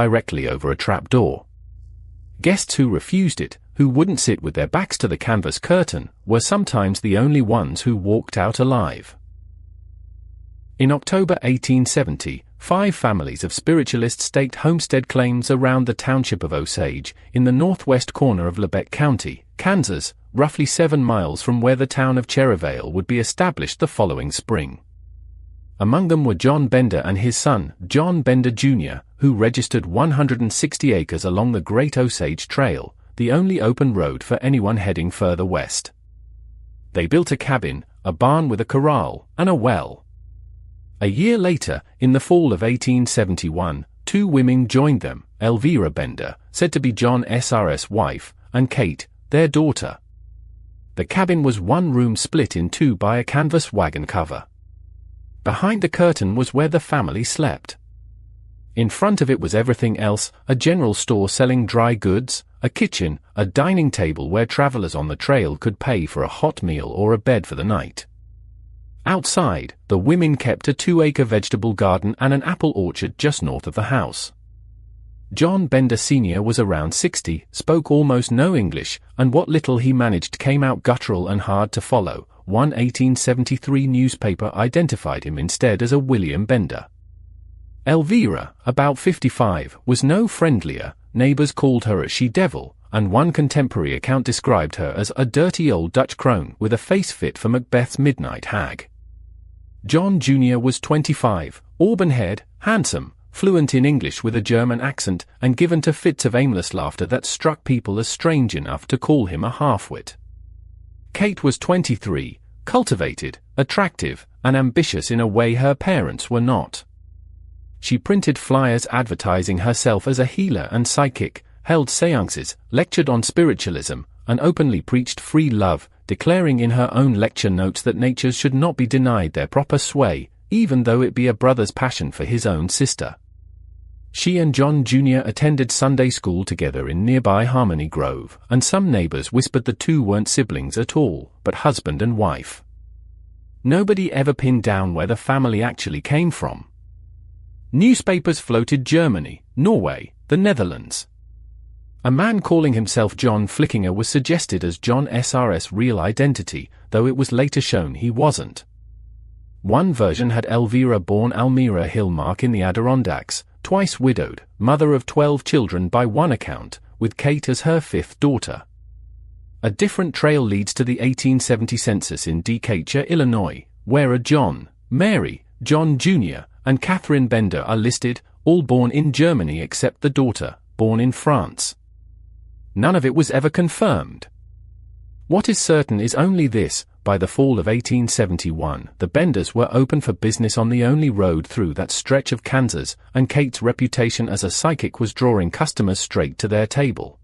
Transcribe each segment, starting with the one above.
directly over a trapdoor. Guests who refused it, who wouldn't sit with their backs to the canvas curtain, were sometimes the only ones who walked out alive. In October 1870, 5 families of spiritualists staked homestead claims around the township of Osage, in the northwest corner of Labette County, Kansas, roughly 7 miles from where the town of Cherryvale would be established the following spring. Among them were John Bender and his son, John Bender Jr., who registered 160 acres along the Great Osage Trail, the only open road for anyone heading further west. They built a cabin, a barn with a corral, and a well. A year later, in the fall of 1871, 2 women joined them, Elvira Bender, said to be John SR's wife, and Kate, their daughter. The cabin was one room split in 2 by a canvas wagon cover. Behind the curtain was where the family slept. In front of it was everything else, a general store selling dry goods, a kitchen, a dining table where travelers on the trail could pay for a hot meal or a bed for the night. Outside, the women kept a 2-acre vegetable garden and an apple orchard just north of the house. John Bender Sr. was around 60, spoke almost no English, and what little he managed came out guttural and hard to follow. One 1873 newspaper identified him instead as a William Bender. Elvira, about 55, was no friendlier. Neighbors called her a she-devil, and one contemporary account described her as a dirty old Dutch crone with a face fit for Macbeth's midnight hag. John Jr. was 25, auburn-haired, handsome, fluent in English with a German accent, and given to fits of aimless laughter that struck people as strange enough to call him a half-wit. Kate was 23, cultivated, attractive, and ambitious in a way her parents were not. She printed flyers advertising herself as a healer and psychic, held seances, lectured on spiritualism, and openly preached free love, declaring in her own lecture notes that natures should not be denied their proper sway, even though it be a brother's passion for his own sister. She and John Jr. attended Sunday school together in nearby Harmony Grove, and some neighbors whispered the 2 weren't siblings at all, but husband and wife. Nobody ever pinned down where the family actually came from. Newspapers floated Germany, Norway, the Netherlands. A man calling himself John Flickinger was suggested as John SR's real identity, though it was later shown he wasn't. One version had Elvira born Almira Hillmark in the Adirondacks, twice widowed, mother of 12 children by one account, with Kate as her 5th daughter. A different trail leads to the 1870 census in Decatur, Illinois, where a John, Mary, John Jr., and Catherine Bender are listed, all born in Germany except the daughter, born in France. None of it was ever confirmed. What is certain is only this: by the fall of 1871, the Benders were open for business on the only road through that stretch of Kansas, and Kate's reputation as a psychic was drawing customers straight to their table.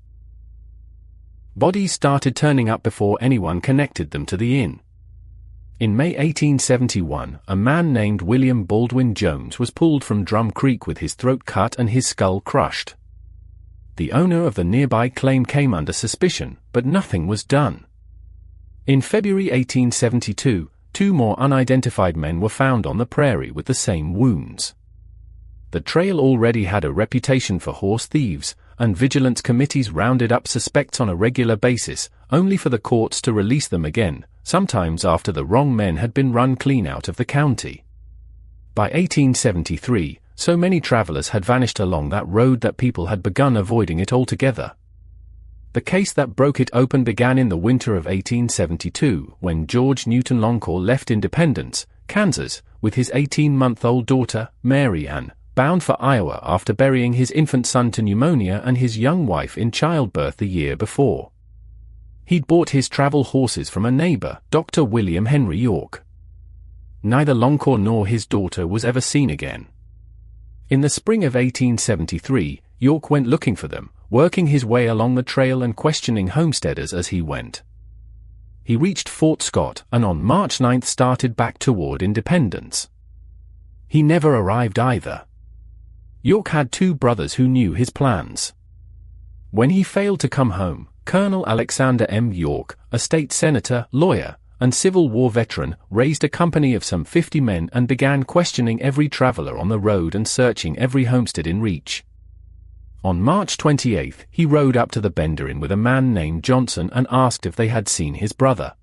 Bodies started turning up before anyone connected them to the inn. In May 1871, a man named William Baldwin Jones was pulled from Drum Creek with his throat cut and his skull crushed. The owner of the nearby claim came under suspicion, but nothing was done. In February 1872, 2 more unidentified men were found on the prairie with the same wounds. The trail already had a reputation for horse thieves, and vigilance committees rounded up suspects on a regular basis, only for the courts to release them again, sometimes after the wrong men had been run clean out of the county. By 1873, so many travelers had vanished along that road that people had begun avoiding it altogether. The case that broke it open began in the winter of 1872, when George Newton Longcore left Independence, Kansas, with his 18-month-old daughter, Mary Ann, bound for Iowa after burying his infant son to pneumonia and his young wife in childbirth the year before. He'd bought his travel horses from a neighbor, Dr. William Henry York. Neither Longcore nor his daughter was ever seen again. In the spring of 1873, York went looking for them, working his way along the trail and questioning homesteaders as he went. He reached Fort Scott and on March 9 started back toward Independence. He never arrived either. York had 2 brothers who knew his plans. When he failed to come home, Colonel Alexander M. York, a state senator, lawyer, and Civil War veteran, raised a company of some 50 men and began questioning every traveler on the road and searching every homestead in reach. On March 28, he rode up to the Bender Inn with a man named Johnson and asked if they had seen his brother.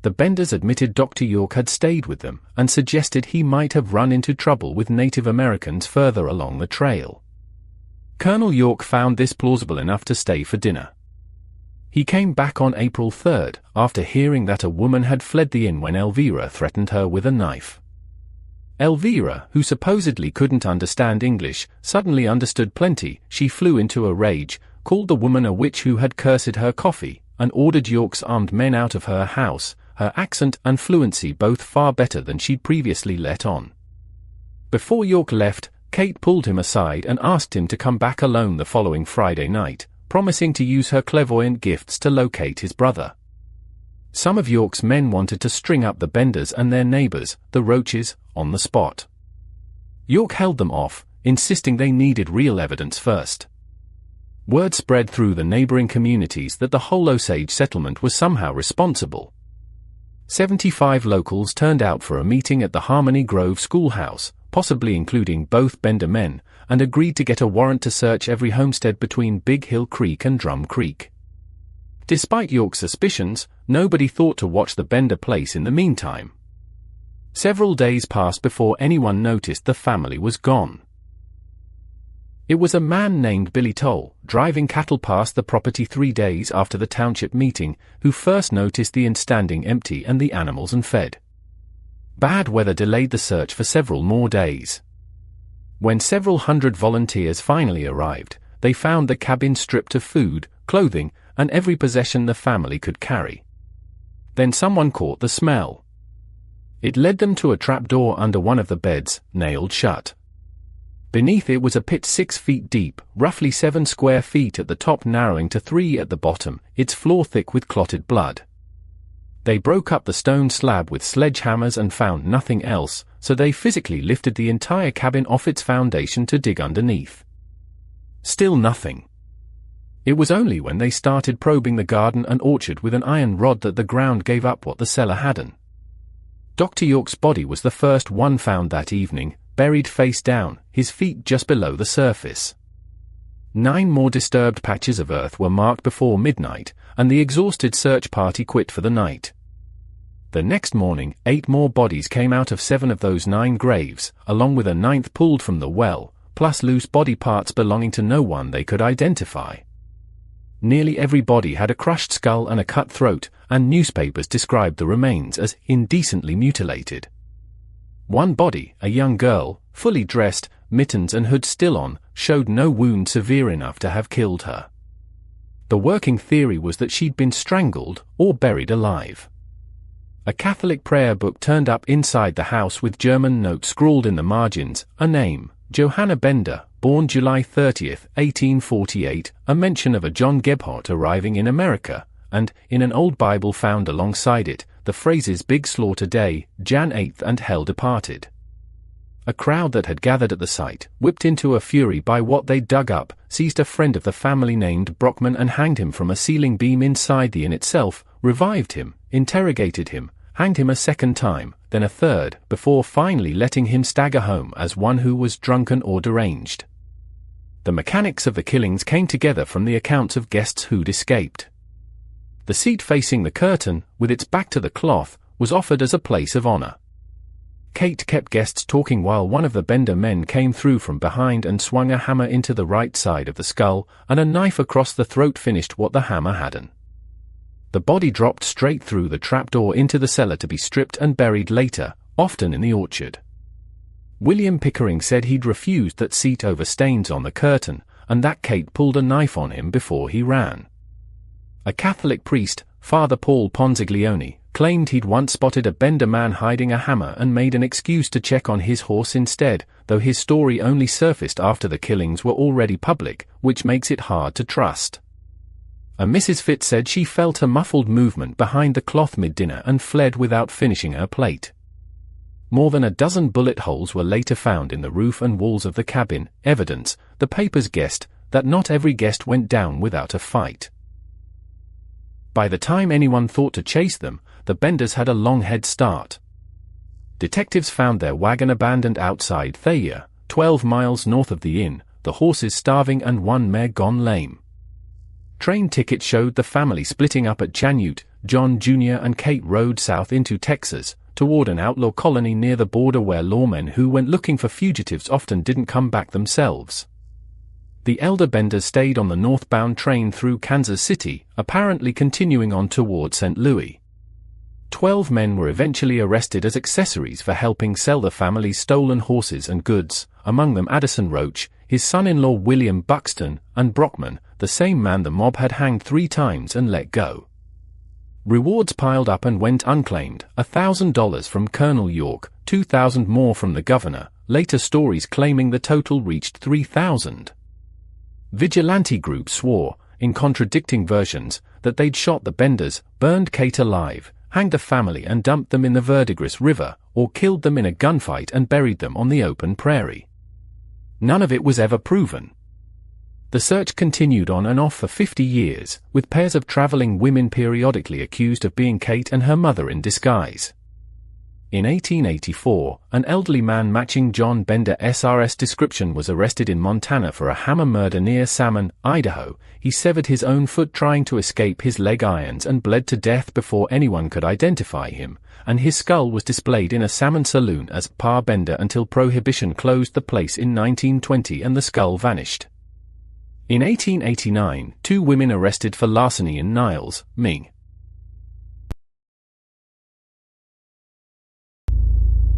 The Benders admitted Dr. York had stayed with them and suggested he might have run into trouble with Native Americans further along the trail. Colonel York found this plausible enough to stay for dinner. He came back on April 3 after hearing that a woman had fled the inn when Elvira threatened her with a knife. Elvira, who supposedly couldn't understand English, suddenly understood plenty. She flew into a rage, called the woman a witch who had cursed her coffee, and ordered York's armed men out of her house, her accent and fluency both far better than she'd previously let on. Before York left, Kate pulled him aside and asked him to come back alone the following Friday night, promising to use her clairvoyant gifts to locate his brother. Some of York's men wanted to string up the Benders and their neighbors, the Roaches, on the spot. York held them off, insisting they needed real evidence first. Word spread through the neighboring communities that the whole Osage settlement was somehow responsible. 75 locals turned out for a meeting at the Harmony Grove schoolhouse, possibly including both Bender men, and agreed to get a warrant to search every homestead between Big Hill Creek and Drum Creek. Despite York's suspicions, nobody thought to watch the Bender place in the meantime. Several days passed before anyone noticed the family was gone. It was a man named Billy Toll, driving cattle past the property 3 days after the township meeting, who first noticed the inn standing empty and the animals unfed. Bad weather delayed the search for several more days. When several hundred volunteers finally arrived, they found the cabin stripped of food, clothing, and every possession the family could carry. Then someone caught the smell. It led them to a trapdoor under one of the beds, nailed shut. Beneath it was a pit 6 feet deep, roughly 7 square feet at the top, narrowing to 3 at the bottom, its floor thick with clotted blood. They broke up the stone slab with sledgehammers and found nothing else, so they physically lifted the entire cabin off its foundation to dig underneath. Still nothing. It was only when they started probing the garden and orchard with an iron rod that the ground gave up what the cellar hadn't. Dr. York's body was the first one found that evening, buried face down, his feet just below the surface. 9 more disturbed patches of earth were marked before midnight, and the exhausted search party quit for the night. The next morning, 8 more bodies came out of 7 of those 9 graves, along with a 9th pulled from the well, plus loose body parts belonging to no one they could identify. Nearly every body had a crushed skull and a cut throat, and newspapers described the remains as indecently mutilated. One body, a young girl, fully dressed, mittens and hood still on, showed no wound severe enough to have killed her. The working theory was that she'd been strangled or buried alive. A Catholic prayer book turned up inside the house with German notes scrawled in the margins, a name, Johanna Bender, born July 30, 1848, a mention of a John Gebhardt arriving in America, and, in an old Bible found alongside it, the phrases Big Slaughter Day, Jan 8th and Hell Departed. A crowd that had gathered at the site, whipped into a fury by what they'd dug up, seized a friend of the family named Brockman and hanged him from a ceiling beam inside the inn itself, revived him, interrogated him, hanged him a second time, then a third, before finally letting him stagger home as one who was drunken or deranged. The mechanics of the killings came together from the accounts of guests who'd escaped. The seat facing the curtain, with its back to the cloth, was offered as a place of honor. Kate kept guests talking while one of the Bender men came through from behind and swung a hammer into the right side of the skull, and a knife across the throat finished what the hammer hadn't. The body dropped straight through the trapdoor into the cellar to be stripped and buried later, often in the orchard. William Pickering said he'd refused that seat over stains on the curtain, and that Kate pulled a knife on him before he ran. A Catholic priest, Father Paul Ponziglione, claimed he'd once spotted a Bender man hiding a hammer and made an excuse to check on his horse instead, though his story only surfaced after the killings were already public, which makes it hard to trust. A Mrs. Fitz said she felt a muffled movement behind the cloth mid-dinner and fled without finishing her plate. More than a dozen bullet holes were later found in the roof and walls of the cabin, evidence, the papers guessed, that not every guest went down without a fight. By the time anyone thought to chase them, the Benders had a long head start. Detectives found their wagon abandoned outside Thayer, 12 miles north of the inn, the horses starving and one mare gone lame. Train tickets showed the family splitting up at Chanute. John Jr. and Kate rode south into Texas, toward an outlaw colony near the border where lawmen who went looking for fugitives often didn't come back themselves. The elder Benders stayed on the northbound train through Kansas City, apparently continuing on toward St. Louis. 12 men were eventually arrested as accessories for helping sell the family's stolen horses and goods, among them Addison Roach, his son-in-law William Buxton, and Brockman, the same man the mob had hanged 3 times and let go. Rewards piled up and went unclaimed, $1,000 from Colonel York, $2,000 more from the governor, later stories claiming the total reached $3,000. Vigilante groups swore, in contradicting versions, that they'd shot the Benders, burned Kate alive, hanged the family and dumped them in the Verdigris River, or killed them in a gunfight and buried them on the open prairie. None of it was ever proven. The search continued on and off for 50 years, with pairs of traveling women periodically accused of being Kate and her mother in disguise. In 1884, an elderly man matching John Bender SRS description was arrested in Montana for a hammer murder near Salmon, Idaho. He severed his own foot trying to escape his leg irons and bled to death before anyone could identify him, and his skull was displayed in a Salmon saloon as Pa Bender until Prohibition closed the place in 1920 and the skull vanished. In 1889, 2 women arrested for larceny in Niles, Ming.